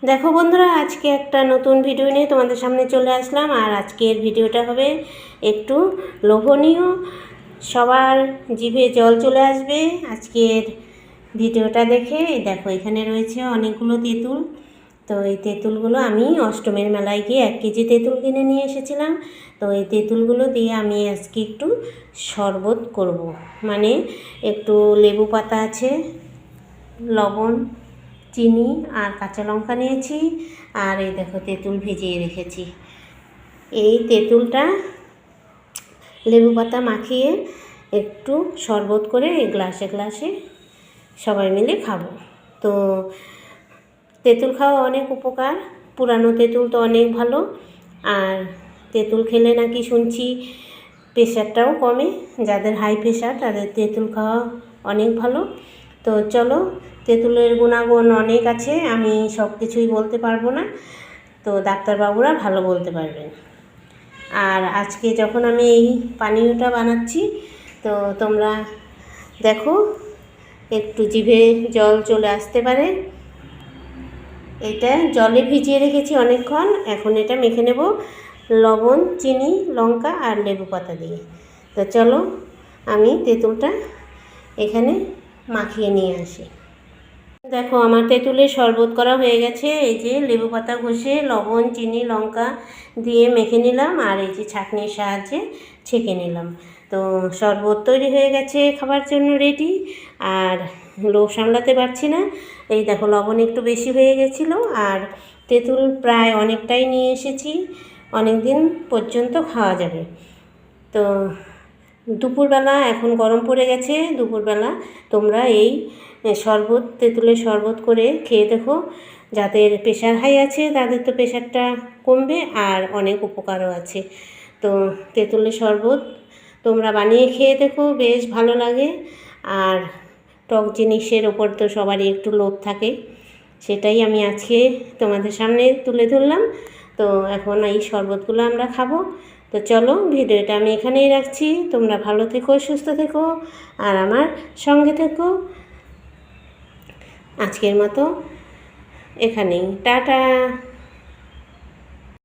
দেখো বন্ধুরা, আজকে একটা নতুন ভিডিও নিয়ে তোমাদের সামনে চলে আসলাম। আর আজকের ভিডিওটা হবে একটু লোভনীয়, সবার জিভে জল চলে আসবে আজকের ভিডিওটা দেখে। দেখো, এখানে রয়েছে অনেকগুলো তেঁতুল। তো এই তেঁতুলগুলো আমি অষ্টমীর মেলায় গিয়ে 1 কেজি তেঁতুল কিনে নিয়ে এসেছিলাম। তো এই তেঁতুলগুলো দিয়ে আমি আজকে একটু শরবত করব। মানে একটু লেবু পাতা আছে, লবণ, চিনি আর কাঁচা লঙ্কা নিয়েছি। আর এই দেখো, তেঁতুল ভিজিয়ে রেখেছি। এই তেঁতুলটা লেবু পাতা মাখিয়ে একটু শরবত করে এই গ্লাসে গ্লাসে সবাই মিলে খাবো। তো তেঁতুল খাওয়া অনেক উপকার, পুরানো তেঁতুল তো অনেক ভালো। আর তেঁতুল খেলে নাকি শুনছি প্রেশারটাও কমে, যাদের হাই প্রেশার তাদের তেঁতুল খাওয়া অনেক ভালো। তো চলো, তেঁতুলের গুণাগুণ অনেক আছে, আমি সব কিছুই বলতে পারবো না, তো ডাক্তারবাবুরা ভালো বলতে পারবেন। আর আজকে যখন আমি এই পানীয়টা বানাচ্ছি, তো তোমরা দেখো, একটু জিভে জল চলে আসতে পারে। এটা জলে ভিজিয়ে রেখেছি অনেকক্ষণ, এখন এটা মেখে নেব লবণ, চিনি, লঙ্কা আর লেবু পাতা দিয়ে। তো চলো, আমি তেঁতুলটা এখানে মাখিয়ে নিয়ে আসি। দেখো, আমার তেঁতুলের শরবত করা হয়ে গেছে। এই যে লেবু পাতা ঘষে লবণ, চিনি, লঙ্কা দিয়ে মেখে নিলাম, আর এই যে ছাঁকনির সাহায্যে ছেঁকে নিলাম। তো শরবত তৈরি হয়ে গেছে, খাবার জন্য রেডি। আর লোভ সামলাতে পারছি না, এই দেখো লবণ একটু বেশি হয়ে গেছিলো। আর তেঁতুল প্রায় অনেকটাই নিয়ে এসেছি, অনেক দিন পর্যন্ত খাওয়া যাবে। তো দুপুরবেলা, এখন গরম পড়ে গেছে, দুপুরবেলা তোমরা এই শরবত, তেঁতুলের শরবত করে খেয়ে দেখো। যাদের প্রেশার হাই আছে তাদের তো প্রেশারটা কমবে, আর অনেক উপকারও আছে। তো তেঁতুলের শরবত তোমরা বানিয়ে খেয়ে দেখো, বেশ ভালো লাগে। আর টক জিনিসের ওপর তো সবারই একটু লোভ থাকে, সেটাই আমি আজকে তোমাদের সামনে তুলে ধরলাম। তো এখন এই শরবতগুলো আমরা খাবো। তো চলো, ভিডিওটা আমি এখানেই রাখছি। তোমরা ভালো থেকো, সুস্থ থেকো, আর আমার সঙ্গে থেকো। আজকের মতো এখানেই, টাটা।